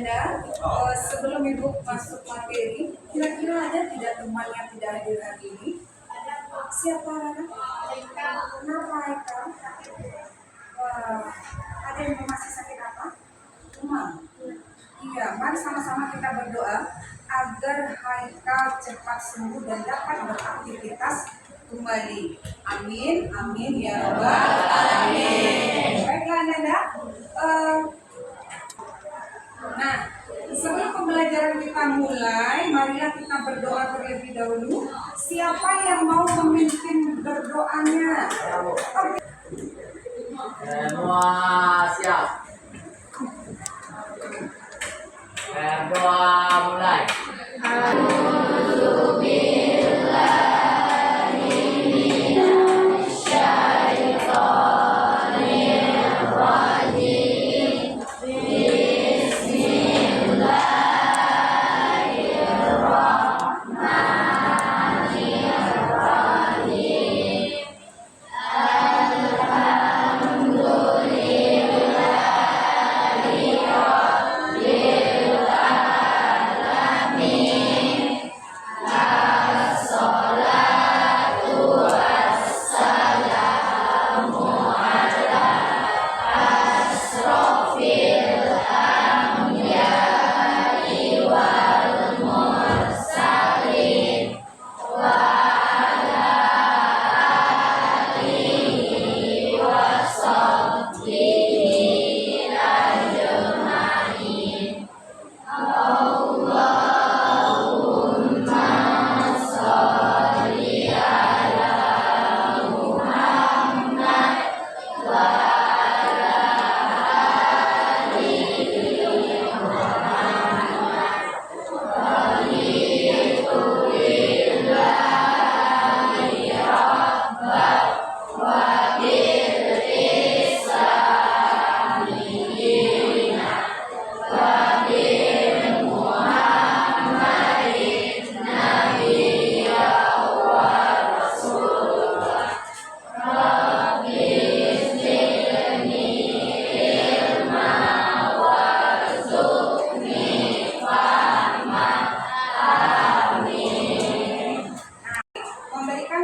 Ananda, sebelum Ibu masuk materi, kira-kira ada tidak teman yang tidak hadir hari ini? Siapa? Kenapa Eka? Wah, ada yang masih sakit apa? Demam. Iya, mari sama-sama kita berdoa agar Haikal cepat sembuh dan dapat beraktivitas kembali. Amin, amin ya rabbal alamin. Baiklah Ananda. Nah, sebelum pembelajaran kita mulai, marilah kita berdoa terlebih dahulu. Siapa yang mau memimpin berdoanya? Semua siap. Berdoa mulai.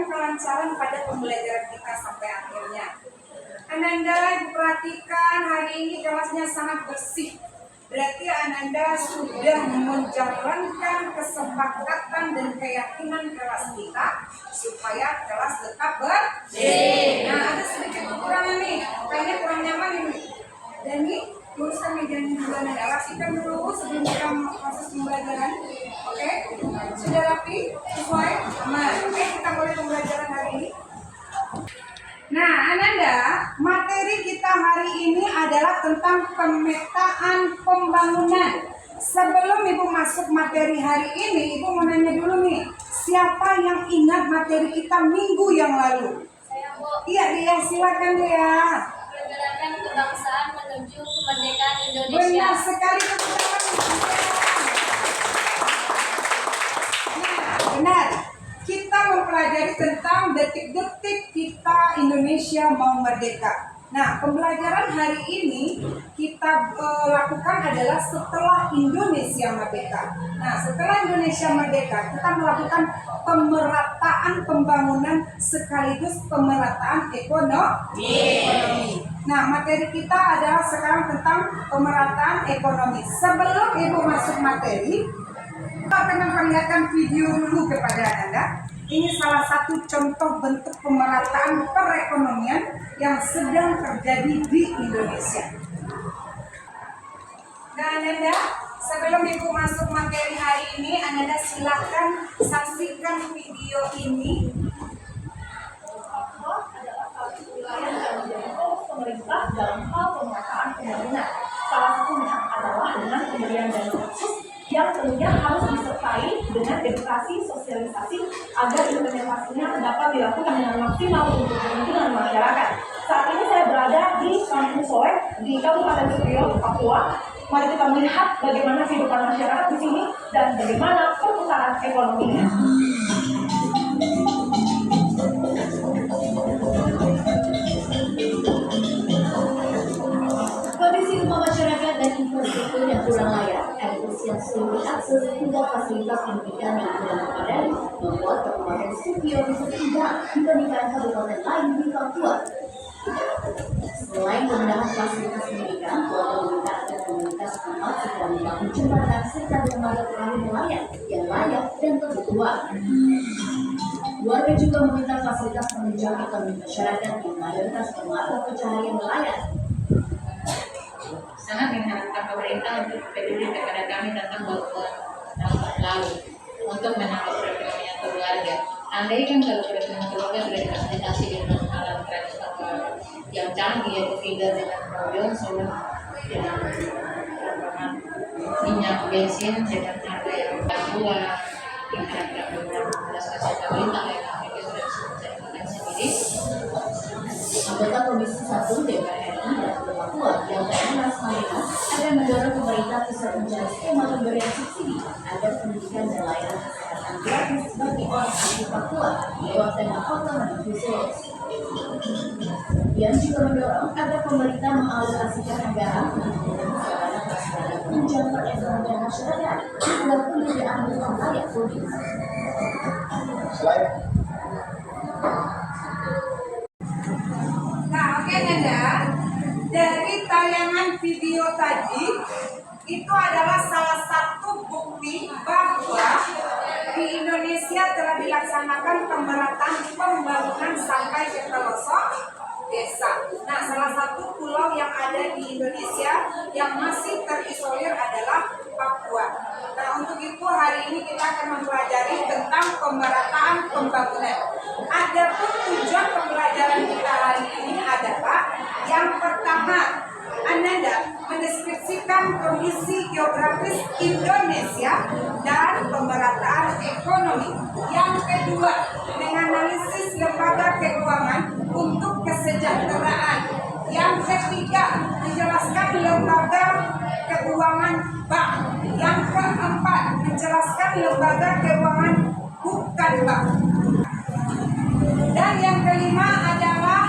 Kelancaran pada pembelajaran kita sampai akhirnya. Ananda perhatikan hari ini kelasnya sangat bersih. Berarti Ananda sudah menjalankan kesepakatan dan keyakinan kelas kita supaya kelas tetap bersih. Nah, ada sedikit kekurangan nih, kayaknya kurang nyaman ini. Dan nih, luruskan mejanya dulu Ananda, rapikan dulu sebelum kita proses pembelajaran. Oke, sudah rapi, sesuai, aman. Oke, kita mulai pembelajaran hari ini. Nah, Ananda, materi kita hari ini adalah tentang pemetaan pembangunan. Sebelum Ibu masuk materi hari ini, Ibu mau nanya dulu nih, siapa yang ingat materi kita minggu yang lalu? Saya, Bu. Iya, Dia, silakan Dia. Pergerakan kebangsaan menuju kemerdekaan Indonesia. Benar sekali, teman-teman. Nah, benar. Kita mempelajari tentang detik-detik kita Indonesia mau merdeka. Nah, pembelajaran hari ini kita lakukan adalah setelah Indonesia merdeka. Nah, setelah Indonesia merdeka, kita melakukan pemerataan pembangunan sekaligus pemerataan ekonomi. Nah, materi kita adalah sekarang tentang pemerataan ekonomi. Sebelum Ibu masuk materi, kita akan memperlihatkan video dulu kepada Anda. Ini salah satu contoh bentuk pemerataan perekonomian yang sedang terjadi di Indonesia. Nah, Anda, sebelum Ibu masuk materi hari ini, Anda silakan saksikan video ini. Adalah satu wilayah yang menjadi pemerintah dalam hal pemerataan pembangunan. Salah satunya adalah dengan pemberian dana khusus yang tentunya harus disertai dengan edukasi sosialisasi agar implementasinya dapat dilakukan dengan maksimal untuk kepentingan masyarakat. Saat ini saya berada di Kampung Soek di Kabupaten Surio, Papua. Mari kita melihat bagaimana kehidupan masyarakat di sini dan bagaimana perputaran ekonominya. Kondisi rumah masyarakat dan infrastruktur yang kurang layak yang sulit diakses hingga fasilitas pendidikan yang kurang memadai membuat Kabupaten Supiot tertinggal dibandingkan kabupaten lain di Papua. Selain pembenahan fasilitas pendidikan, warga meminta agar komunitas setempat segera membangun jembatan serta dermaga perahu nelayan yang layak dan tertutup. Warga juga meminta fasilitas penunjang ekonomi masyarakat yang mayoritas bermata pencaharian nelayan. Sangat mengharapkan pemerintah untuk peduli kepada kami tentang bantuan dampak laut untuk menangkap perekonomian keluarga. Andaikan kalau perekonomian keluarga sudah difasilitasi dengan alat transportasi yang canggih, yaitu feeder dengan mobil, solar dengan perkembangan minyak bensin dengan harga yang murah, diharapkan beberapa stasiun pemerintah yang mereka sudah bisa mencari sendiri. Anggota Komisi 1 DPR RI Dapil Papua yang Mas Malina akan mendorong pemerintah pusat mencari skema pemberian subsidi agar pendidikan dan layanan kesehatan gratis bagi orang asli Papua lewat dana otonomi khusus. Yang juga mendorong agar pemerintah mengalokasikan anggaran untuk sarana prasarana penunjang perekonomian masyarakat agar pendidikan dengan layak publik. Nah, oke Nanda, dari tayangan video tadi itu adalah salah satu bukti bahwa di Indonesia telah dilaksanakan pemerataan pembangunan sampai ke pelosok desa. Nah, salah satu pulau yang ada di Indonesia yang masih terisolir adalah Papua. Nah, untuk itu hari ini kita akan mempelajari tentang pemerataan pembangunan. Adapun tujuan pembelajaran kita hari ini adalah yang pertama, Ananda mendeskripsikan kondisi geografis Indonesia dan pemerataan ekonomi. Yang kedua, menganalisis lembaga keuangan untuk kesejahteraan. Yang ketiga, menjelaskan lembaga keuangan bank. Yang keempat, menjelaskan lembaga keuangan bukan bank. Dan yang kelima adalah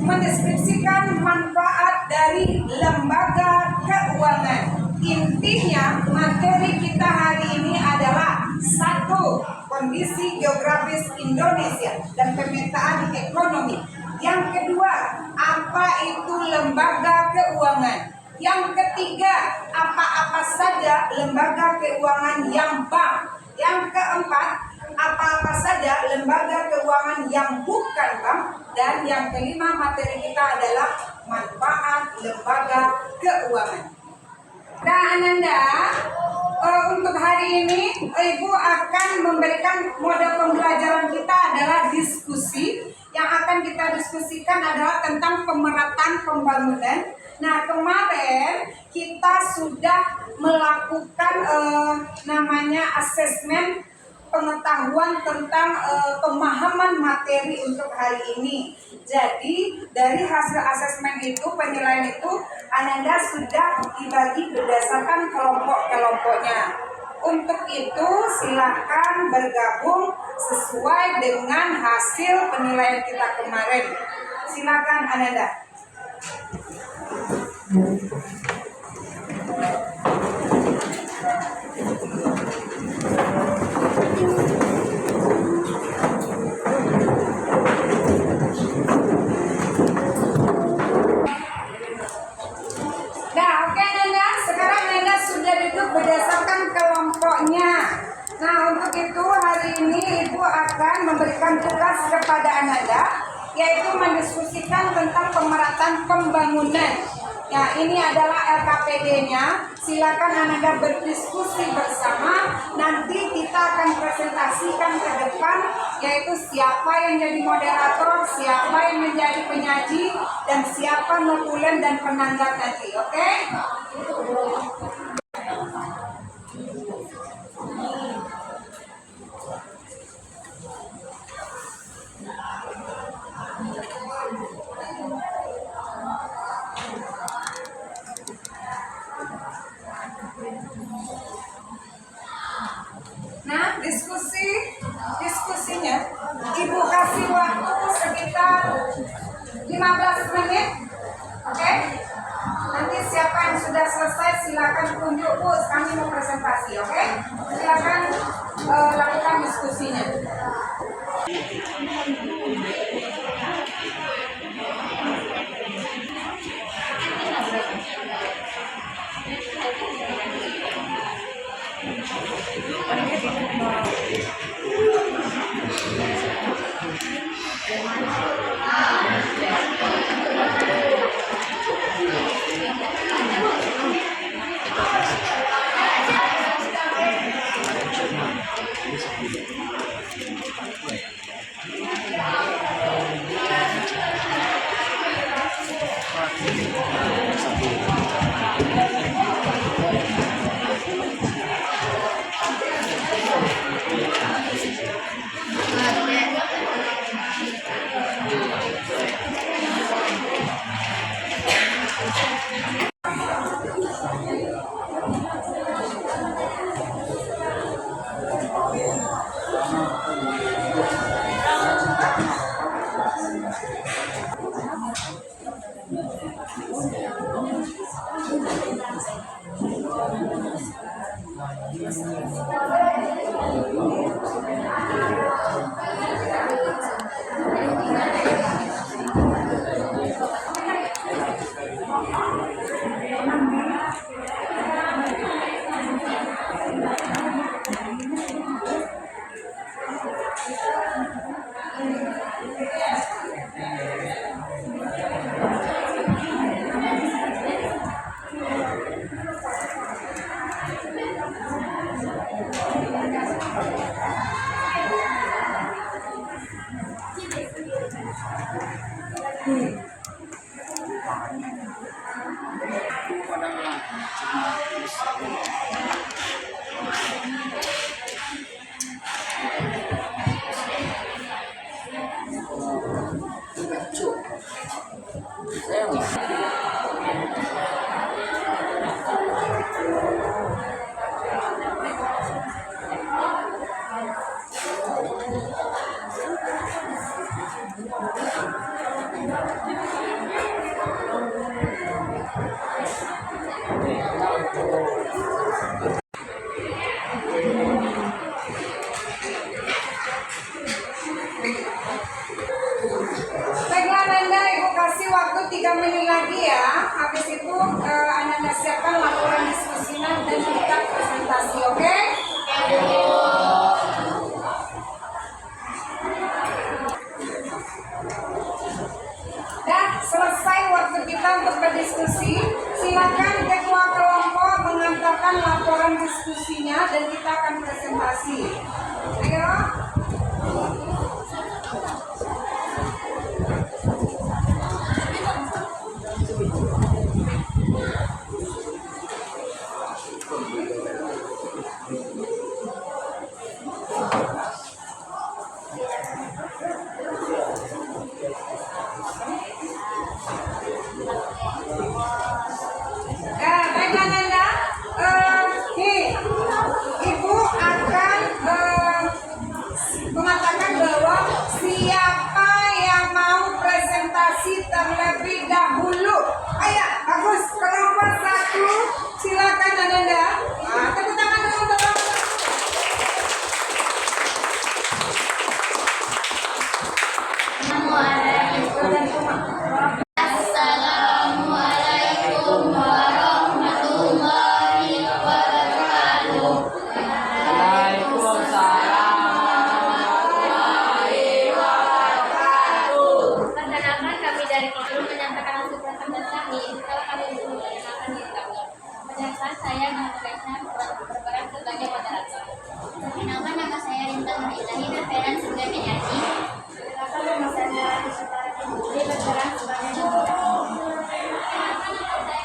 mendeskripsikan manfaat dari lembaga keuangan. Intinya materi kita hari ini adalah satu, kondisi geografis Indonesia dan pemetaan ekonomi. Yang kedua, apa itu lembaga keuangan. Yang ketiga, apa-apa saja lembaga keuangan yang bank. Yang keempat, apa-apa saja lembaga keuangan yang bukan bank. Dan yang kelima materi kita adalah manfaat lembaga keuangan. Nah Ananda, untuk hari ini Ibu akan memberikan model pembelajaran kita adalah diskusi. Yang akan kita diskusikan adalah tentang pemerataan pembangunan. Nah kemarin kita sudah melakukan namanya asesmen pengetahuan tentang pemahaman materi untuk hari ini. Jadi dari hasil asesmen itu, penilaian itu, Ananda sudah dibagi berdasarkan kelompok-kelompoknya. Untuk itu silakan bergabung sesuai dengan hasil penilaian kita kemarin. Silakan Ananda. Berdasarkan kelompoknya. Nah untuk itu hari ini Ibu akan memberikan tugas kepada Ananda, yaitu mendiskusikan tentang pemerataan pembangunan. Ya ini adalah LKPD-nya. Silakan Ananda berdiskusi bersama. Nanti kita akan presentasikan ke depan, yaitu siapa yang jadi moderator, siapa yang menjadi penyaji, dan siapa notulen dan penanggap nanti. Oke? Nah, diskusinya Ibu kasih waktu sekitar 15 menit. Oke? Nanti siapa yang sudah selesai silakan tunjuk Bu, kami mau presentasi, oke? Silakan lakukan diskusinya. Baiklah Ananda, Ibu kasih waktu 3 menit lagi ya. Habis itu Ananda siapkan laporan diskusinya dan kita presentasi, oke? Dah selesai waktu kita untuk berdiskusi. Silakan ketua kelompok mengantarkan laporan diskusinya dan kita akan presentasi. Ayo. Baiklah Nanda, Ibu akan mengatakan bahwa siapa yang mau presentasi terlebih dahulu. Ayo, bagus. Kelompok 1, silakan Nanda. Tepuk tangan dulu untuk Assalamualaikum warahmatullahi wabarakatuh. Perkenalkan kami dari Kepulu menyampaikan hasil presentasi kami. Setelah kami mengenalkan diri kami. Perkenalkan saya Nanda Kaisar berperan sebagai moderator. Perkenalkan nama saya Rintan Nurilahi Feran sebagai penyanyi. Perkenalkan nama saya Nara Suara Putri berperan sebagai moderator. Perkenalkan nama saya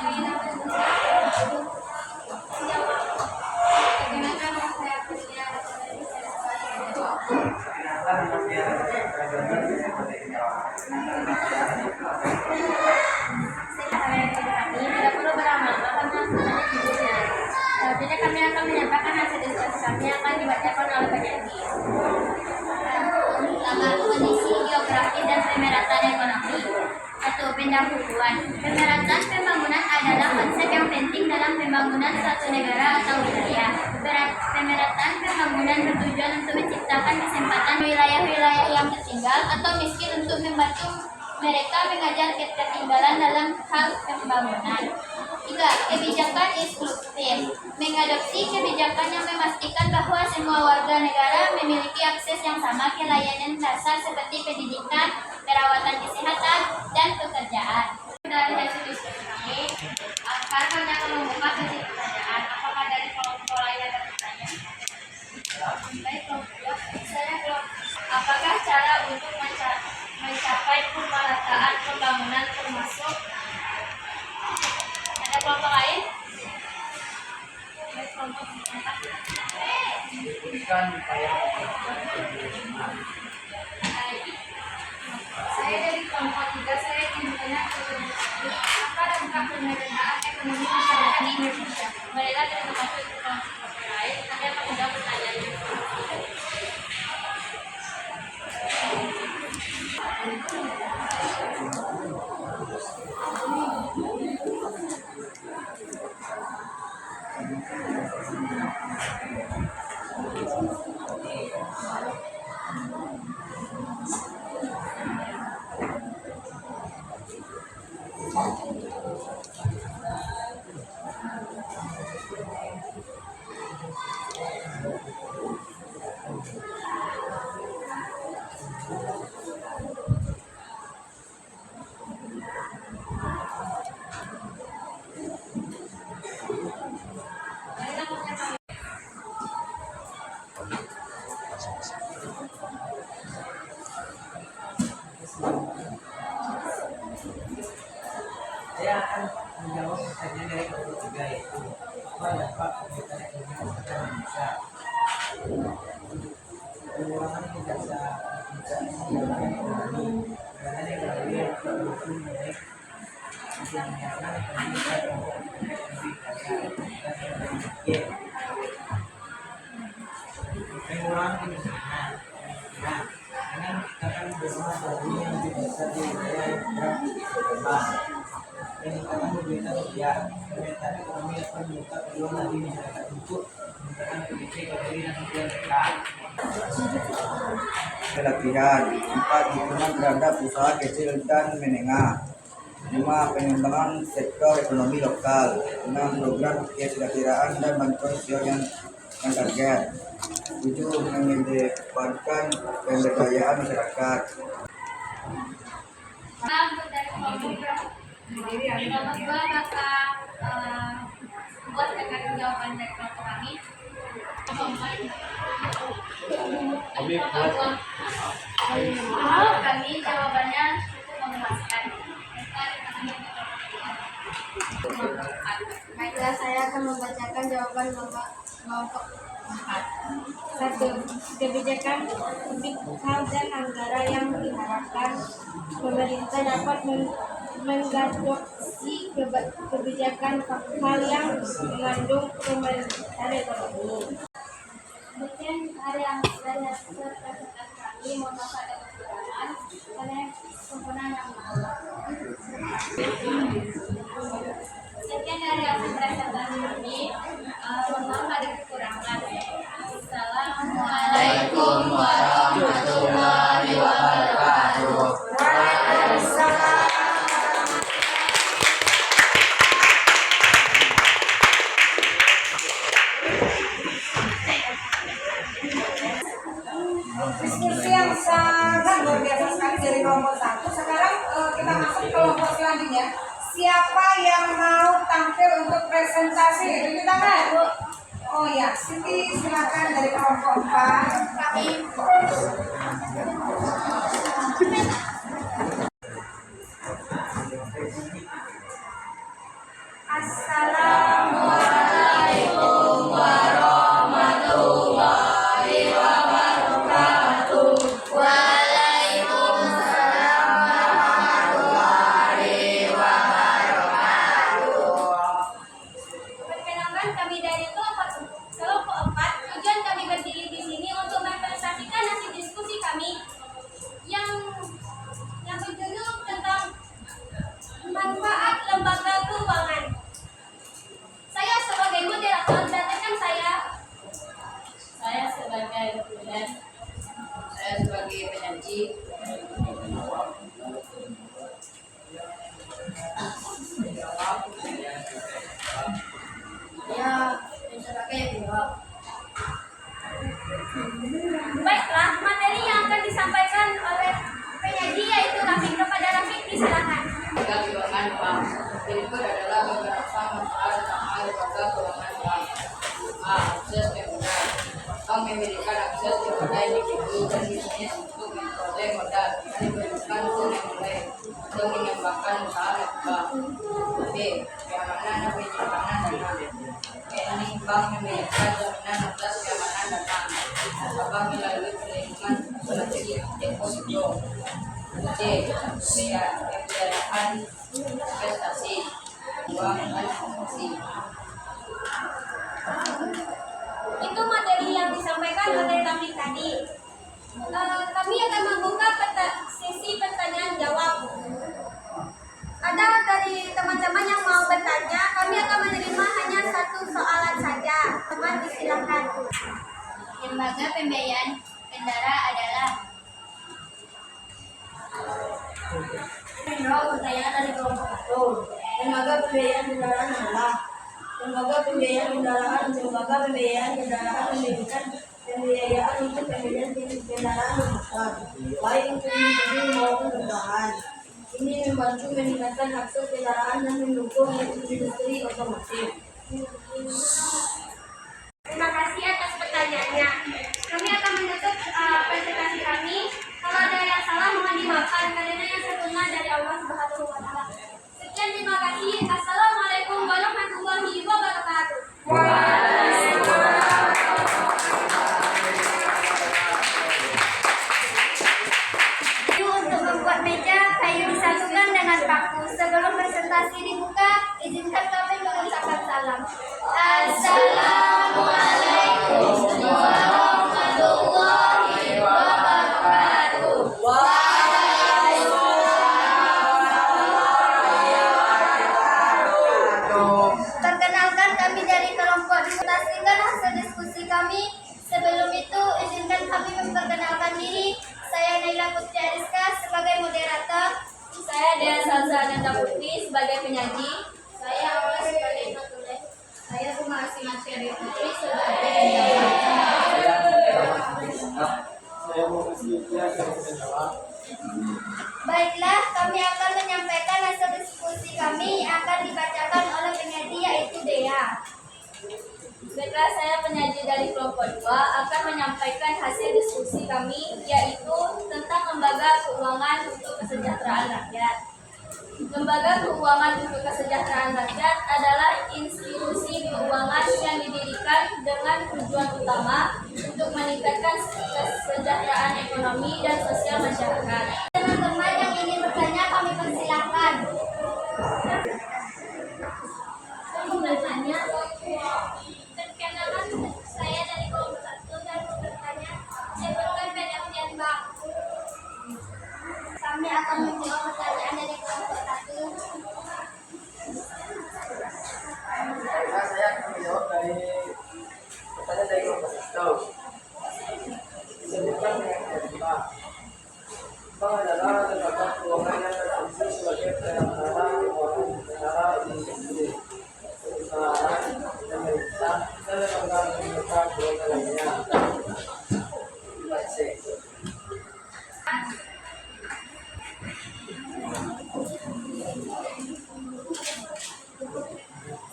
Punya kami tidak perlu berlama-lama karena semuanya judulnya. Selanjutnya kami akan menyampaikan hasil diskusi kami yang akan dibacakan oleh penyanyi. Pertama, kondisi geografi dan pemerataan ekonomi. Pendahuluan. Pemerataan pembangunan adalah konsep yang penting dalam pembangunan suatu negara atau wilayah. Pemerataan pembangunan bertujuan untuk menciptakan kesempatan wilayah-wilayah yang tertinggal atau miskin untuk membantu mereka mengajar ketertinggalan dalam hal pembangunan. 3. Kebijakan inklusif. Mengadopsi kebijakan yang memastikan bahwa semua warga negara memiliki akses yang sama ke layanan dasar seperti pendidikan, perawatan kesehatan, dan pekerjaan. Dari hasil diskusi kami, sekarang kami akan membuka sesi pertanyaan. Apakah dari kelompok lain ada pertanyaan? Baik, kelompok. Apakah cara untuk mencapai pemerataan pembangunan termasuk ada kelompok lain? Baik, kelompok. Berikan upaya. Saya dari kelompok 3, saya ingin bertanya apa dampak pemerataan ekonomi masyarakat di Indonesia? Marilah kita masuk ke kelompok lain. Kami akan menjawab pertanyaan ini. Saya akan menjawab pertanyaan dari kelompok 3 yaitu apa dampak pemerataan ekonomi masyarakat Indonesia. Pengurangan jasa ekonomi karena yang melalui produksi naik yang menyatakan ekonomi dan ekonomi karya pengurangan kemiskinan. Nah, dengan menciptakan beberapa baru yang lebih besar di wilayah yang berkembang. Peningkatan mobilitas kerja, pemerataan ekonomi akan membuka peluang bagi masyarakat untuk meningkatkan PDB ekonomi dan sosial mereka. Pelatihan. 4. Dukungan terhadap usaha kecil dan menengah. 5. Pengembangan sektor ekonomi lokal. 6. Program kesejahteraan dan bantuan sosial yang target. 7. Mengedepankan pemberdayaan masyarakat. Dari kelompok 2 bakal buat tentang jawaban dari kelompok kami. Kami jawabannya cukup memuaskan. Baiklah, saya akan membacakan jawaban kelompok 4. 1. Kebijakan fiskal dan anggaran yang diharapkan pemerintah dapat mengadopsi kebijakan fiskal yang mengandung pemerataan ekonomi. Kemudian dari hasil presentasi kami, mohon maaf ada kekurangan karena sempurna yang sekian dari hasil presentasi kami, mohon maaf ada kekurangan. Assalamualaikum warahmatullahi wabarakatuh. Diskusi yang sangat luar biasa sekali dari kelompok 1. Sekarang kita masuk ke kelompok selanjutnya. Siapa yang mau tampil untuk presentasi? Tunjuk tangan. Oh ya, Siti silakan dari kelompok 4. Kami. Assalamualaikum warahmatullahi wabarakatuh. Waalaikumsalam warahmatullahi wabarakatuh. Perkenalkan, kami dari kelompok 4. Tujuan kami berdiri di sini untuk mempresentasikan hasil diskusi kami. jawab. Baiklah, materi yang akan disampaikan oleh penyaji yaitu Rafiq. Kepada Rafiq, disilakan. Bagi golongan bank, berikut adalah beberapa manfaat utama lembaga keuangan bank. A. Akses kemudahan. Bank memberikan akses kepada individu dan bisnis untuk memperoleh modal dan diberikan nilai untuk mengembangkan usaha mereka. B. Keamanan dan penyimpanan dana. Rekening bank memberikan jaminan atas keamanan dana apabila melalui perlindungan asuransi deposito. C. Pembiayaan investasi, uang dan investasi. Itu materi yang disampaikan oleh Rafiq tadi. Kami akan membuka sesi pertanyaan jawab. Ada dari teman-teman yang mau bertanya, kami akan menerima hanya satu soalan saja. Teman, disilakan. Lembaga pembiayaan kendara adalah. Pertanyaan dari kelompok 1. Lembaga pembiayaan kendaraan adalah lembaga pembiayaan kendaraan, lembaga pembiayaan kendaraan memberikan pembiayaan untuk pembelian kendaraan besar, baik untuk individu maupun perusahaan. Ini membantu meningkatkan akses kendaraan dan mendukung industri otomotif. Terima kasih atas pertanyaannya. Kami akan menutup presentasi kami. Kalau ada yang salah mohon dimaafkan karena yang sempurna dari Allah Subhanahu wa taala. Sekian, terima kasih. Assalamualaikum warahmatullahi wabarakatuh. Kayu untuk membuat meja, kayu disatukan dengan paku. Sebelum presentasi dibuka, izinkan kami mengucapkan salam. Assalamualaikum warahmatullahi wabarakatuh. Perkenalkan, kami dari kelompok diskusikan hasil diskusi kami. Sebelum itu, izinkan kami memperkenalkan diri. Saya Naila Putri Ariska sebagai moderator. Saya Dea Salsa Ananda Putri sebagai penyaji. Saya Aula sebagai penulis. Saya Bunga Asiman Syari Putri sebagai Baiklah, kami akan menyampaikan hasil diskusi kami yang akan dibacakan oleh penyaji yaitu Dea. Baiklah, saya penyaji dari kelompok 2 akan menyampaikan hasil diskusi kami yaitu tentang lembaga keuangan untuk kesejahteraan rakyat. Lembaga keuangan untuk kesejahteraan rakyat adalah institusi keuangan yang didirikan dengan tujuan utama untuk meningkatkan kesejahteraan ekonomi dan sosial masyarakat. Teman-teman yang ingin bertanya kami persilahkan. Saya bertanya. Perkenalkan, saya dari kelompok 1 dan mau bertanya sebelumnya pengertian Bang. Kami akan menjawab pertanyaan dari kelompok 1. Saya akan menjawab dari pertanyaan dari kelompok 1. Sebutkan pengertian bank. Bank adalah lembaga keuangan yang berfungsi sebagai penyelenggara keuangan negara individu, perusahaan, pemerintah, dan lembaga keuangan lainnya. Terima kasih.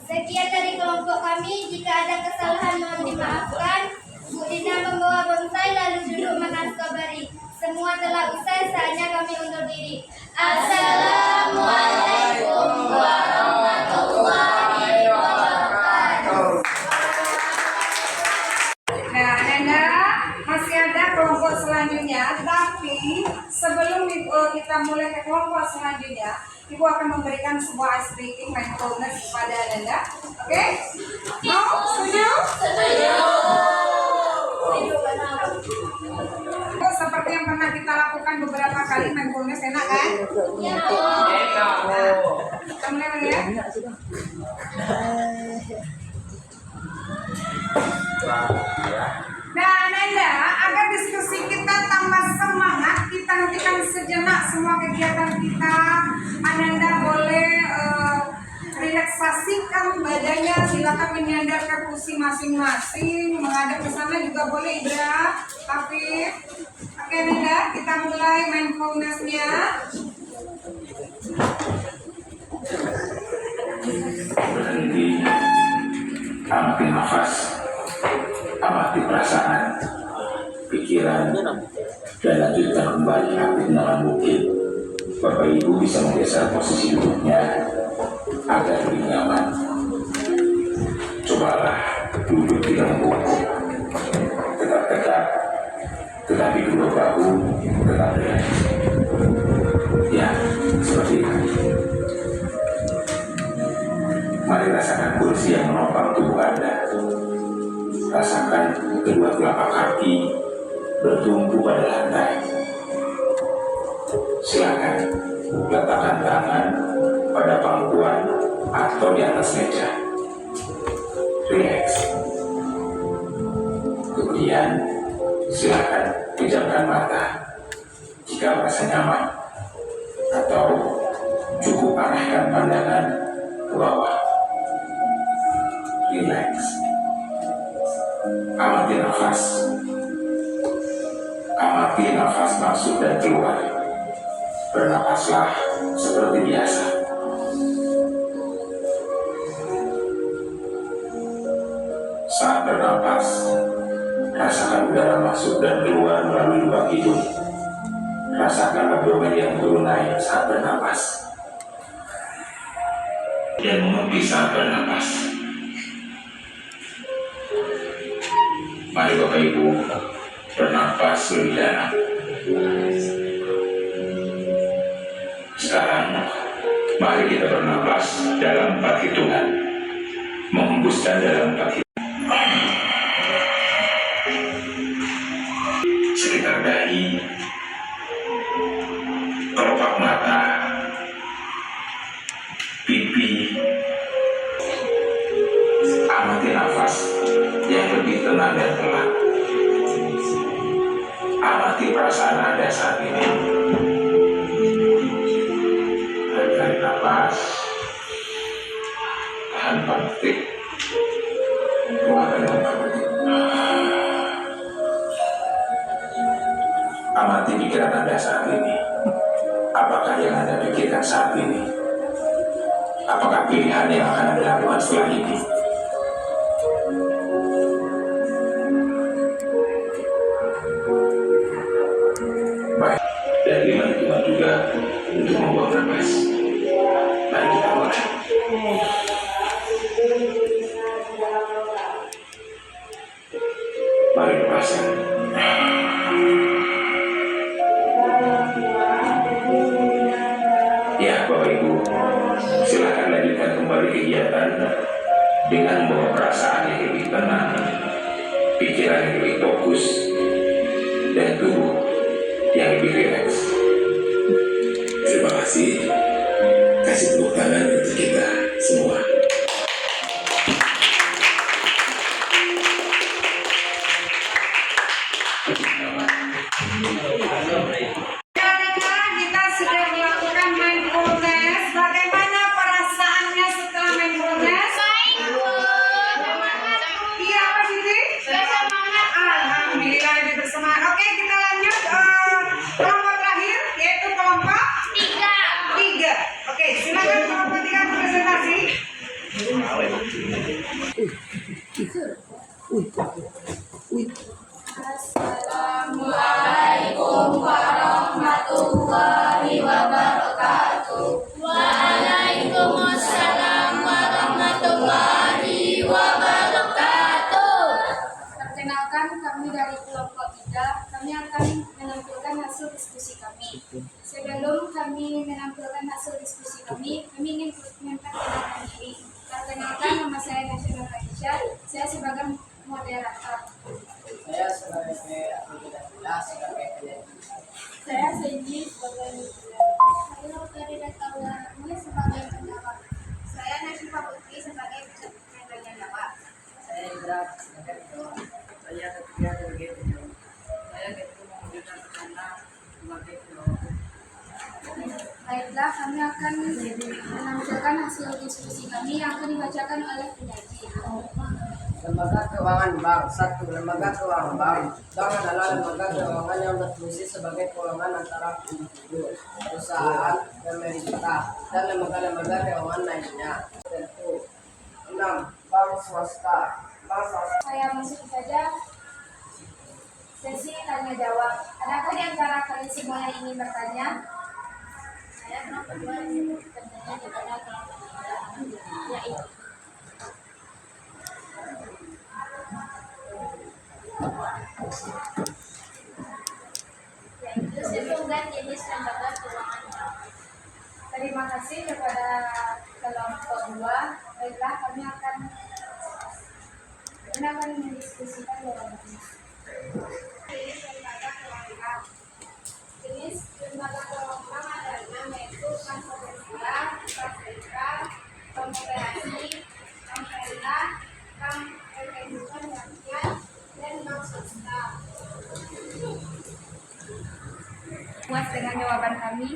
Sekian dari kelompok kami. Jika ada kesalahan mohon dimaafkan. Bu Dina membawa bonsai lalu duduk makan strawberry. Semua telah usai, saatnya kami undur diri. Assalamualaikum warahmatullahi wabarakatuh. Nah, Nanda, masih ada kelompok selanjutnya, tapi sebelum kita mulai ke kelompok selanjutnya, Ibu akan memberikan sebuah ice breaking mindfulness kepada Nanda. Oke? Mau? Setuju? Oh, seperti yang pernah kita lakukan beberapa kali mindfulness, enak kan? Ya. Kita mulai lagi ya. Nah, Nanda, agar diskusi kita tambah semangat, kita hentikan sejenak semua kegiatan kita. Ananda boleh relaksasikan badannya, silakan menyandar ke kursi masing-masing, menghadap ke sana juga boleh Ibra, Afif. Oke Nanda, kita mulai mindfulness-nya. Berhenti, amati nafas, amati perasaan, pikiran, dan lanjutkan kembali aktif dengan mungkin. Bapak Ibu bisa menggeser posisi duduknya agar lebih nyaman. Cobalah duduk tidak membungkuk, tetap tegak, tetapi kedua bahu tetap rileks. Ya, seperti itu. Mari rasakan kursi yang menopang tubuh Anda. Rasakan kedua telapak kaki bertumpu pada lantai. Silakan letakkan tangan pada pangkuan atau di atas meja. Relax. Kemudian silakan pejamkan mata jika merasa nyaman, atau cukup arahkan pandangan ke bawah. Relax. Amati nafas. Amati nafas masuk dan keluar. Bernapaslah seperti biasa. Saat bernapas, rasakan udara masuk dan keluar melalui lubang hidung. Rasakan abdomen yang turun naik saat bernapas, dan mengepi saat bernapas. Mari Bapak Ibu bernapas lebih dalam. Sekarang, mari kita bernapas dalam 4 hitungan. Menghembuskan dalam 4 hitungan. Sekitar dahi, kelopak mata, pipi. Amati nafas yang lebih tenang dan pelan. Amati perasaan Anda saat ini. Tarik nafas, tahan 4 detik, keluarkan dengan 4 detik. Amati pikiran Anda saat ini. Apakah yang Anda pikirkan saat ini? Apakah pilihan yang akan Anda lakukan setelah ini? Baik, dan 5 hitungan juga untuk membuang nafas. Mari kita mulai. Mari lepaskan. Ya, Bapak Ibu, silakan lanjutkan kembali kegiatan dengan membawa perasaan yang lebih tenang, pikiran yang lebih fokus, dan tubuh yang lebih rileks. Terima kasih. Kasih tepuk tangan untuk kita semua. Kita sudah melakukan mindfulness. Bagaimana perasaannya setelah mindfulness? Iya, apa sih? Alhamdulillah lebih bersemangat. Oke, kita lanjut kelompok terakhir, yaitu kelompok 3. Oke, silakan kelompok 3 presentasi. Assalamualaikum warahmatullahi wabarakatuh. Waalaikumsalam warahmatullahi wabarakatuh. Perkenalkan, kami dari kelompok 3. Kami akan menampilkan hasil diskusi kami. Sebelum kami menampilkan hasil diskusi kami ingin memperkenalkan diri. Perkenalkan, nama saya Nasional Aisyah. Saya sebagai moderator. Saya sebagai Abdullah sebagai penyanyi. Saya Seji sebagai media. Saya Utari Datawarni sebagai pendapat. Saya Nasifah Putri sebagai penanya jawab. Saya Indra sebagai ketua. Saya Ketia sebagai penjawab. Saya Ketua Mengundang Pertama sebagai penjawab. Baiklah, kami akan menampilkan hasil diskusi kami yang akan dibacakan oleh penyaji. Lembaga Keuangan Bank. 1. Lembaga Keuangan Bank. Bank adalah lembaga keuangan yang berfungsi sebagai keuangan antara individu, perusahaan, pemerintah, dan lembaga-lembaga keuangan lainnya. Tentu. 6. Bank swasta. Bank swasta Saya masuk saja sesi tanya jawab. Adakah di antara kalian semua yang ingin bertanya? Saya nomor 2 bertanya kepada kelompok yaitu sejumlah jenis lembaga keuangan bank. Terima kasih kepada kelompok 2. Baiklah, kami akan mendiskusikan jawabannya. Jenis lembaga keuangan. Jenis lembaga keuangan adalah yaitu bank komersial, bank sentral, bank koperasi, bank syariah, bank kehidupan rakyat, dan bank swasta. Puas dengan jawaban kami?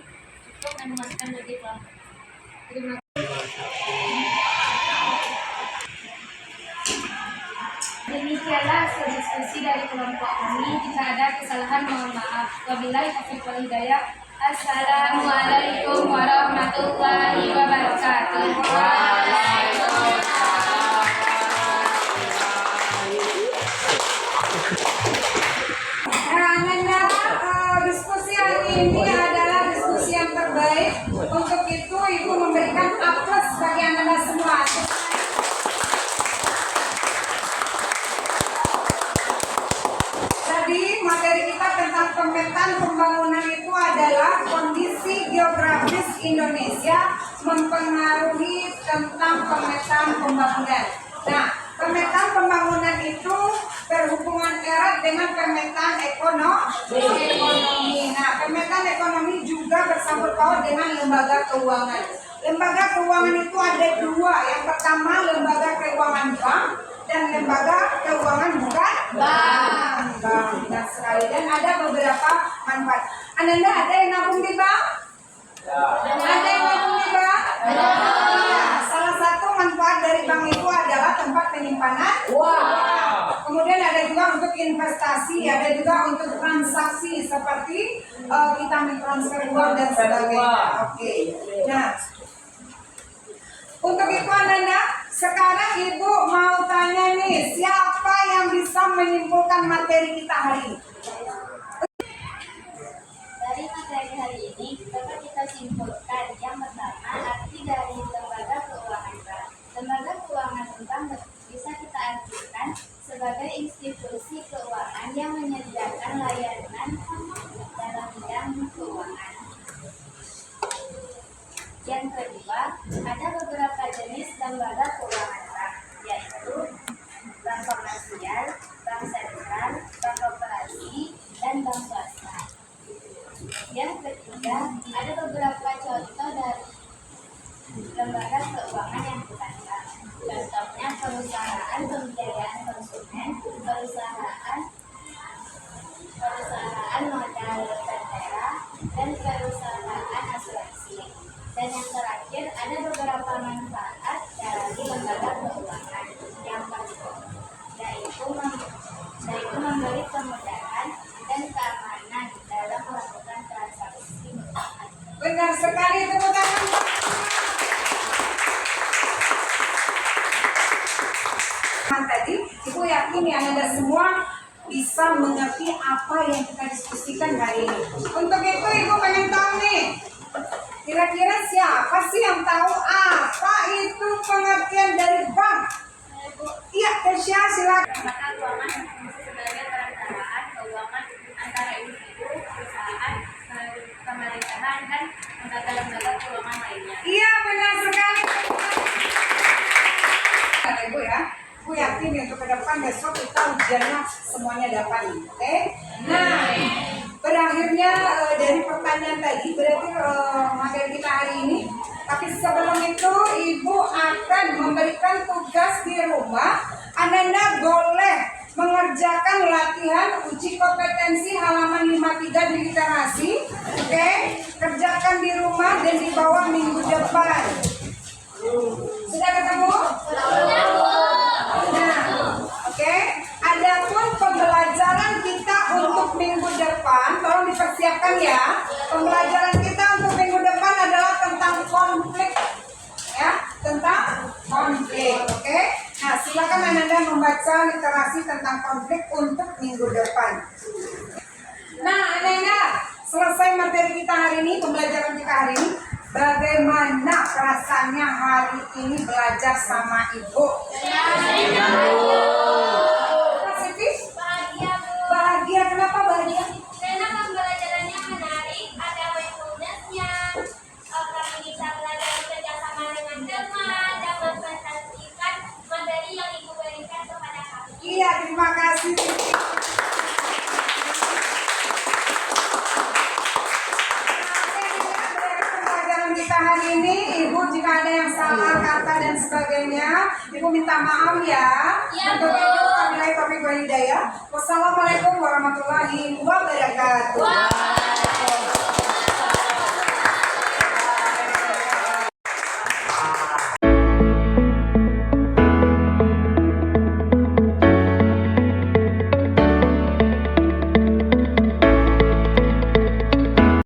Cukup memuaskan bagi kelompok. Terima kasih. Demikianlah hasil diskusi dari kelompok kami. Jika ada kesalahan, mohon maaf. Wabillahi taufiq wal hidayah. Assalamualaikum warahmatullahi wabarakatuh. Diskusi hari ini adalah diskusi yang terbaik. Untuk itu, Ibu memberikan aplaus bagi Anda semua. Tadi materi kita tentang pemetaan pembangunan itu adalah kondisi geografis Indonesia mempengaruhi tentang pemetaan pembangunan. Nah, pemetaan pembangunan itu berhubungan erat dengan pemetaan ekonomi. Nah, pemetaan ekonomi juga bersangkut paut dengan lembaga keuangan. Lembaga keuangan itu ada dua. Yang pertama lembaga keuangan bank dan lembaga keuangan bukan bank. Benar sekali. Dan ada beberapa manfaat. Ananda ada yang nabung di bank? Ada yang nabung di bank? Iya. Salah satu manfaat dari bank itu adalah tempat penyimpanan uang. Kemudian ada juga untuk investasi, ada juga untuk transaksi seperti kita mentransfer uang dan sebagainya. Oke. Nah, untuk itu Ananda, sekarang Ibu mau tanya nih, siapa yang bisa menyimpulkan materi kita hari ini? Dari materi hari ini dapat kita simpulkan yang pertama arti dari lembaga keuangan bank. Lembaga keuangan bank bisa kita artikan sebagai institusi keuangan yang menyediakan layanan dalam bidang keuangan. Yang kedua, ada beberapa jenis lembaga keuangan bank, yaitu bank komersial, bank sentral, bank koperasi, dan bank swasta. Yang ketiga, ada beberapa contoh dari lembaga keuangan yang bukan bank. Contohnya perusahaan pembiayaan konsumen, perusahaan modal tertera, dan perusahaan asuransi. Dan yang terakhir, ada beberapa manfaat dari lembaga keuangan. Yang pertama, yaitu memberi kemudahan dan keamanan dalam melakukan transaksi. Benar sekali, tepuk tangan. Tadi, Ibu yakin ya Anda semua bisa mengerti apa yang kita diskusikan hari ini. Untuk itu Ibu pengen tahu nih, kira-kira siapa sih yang tahu apa itu pengertian dari bank? Iya, Kesya, silakan. Lembaga keuangan berfungsi sebagai perencanaan keuangan antara individu, perusahaan, pemerintahan, dan lembaga-lembaga keuangan lainnya. Iya, benar sekali. Ibu ya, Ibu yakin ya, untuk ke depan besok kita ujiannya semuanya dapat, oke? Nah, berakhirnya dari pertanyaan tadi berarti materi kita hari ini. Tapi sebelum itu Ibu akan memberikan tugas di rumah. Anda boleh mengerjakan latihan uji kompetensi halaman 53 di literasi Oke, kerjakan di rumah dan dibawa minggu depan. Sudah ketemu? Nah, oke. Adapun pembelajaran kita untuk minggu depan, tolong dipersiapkan ya. Pembelajaran kita untuk minggu depan adalah tentang konflik, ya, tentang konflik. Oke. Nah, silakan Anda membaca literasi tentang konflik untuk minggu depan. Nah, Anda selesai materi kita hari ini, pembelajaran kita hari ini. Bagaimana perasaannya hari ini belajar sama Ibu? Positif? Bahagia, Bu. Bahagia, kenapa bahagia? Karena pembelajarannya menarik, ada mindfulness-nya. Kami bisa belajar bekerja sama dengan teman dan mempresentasikan materi yang Ibu berikan kepada kami. Iya, terima kasih. Pembelajaran kita hari ini, Ibu jika ada yang salah kata dan sebagainya, Ibu minta maaf ya. Iya, Untuk Bu. itu, wabillahi taufiq wal hidayah. Wassalamualaikum warahmatullahi wabarakatuh.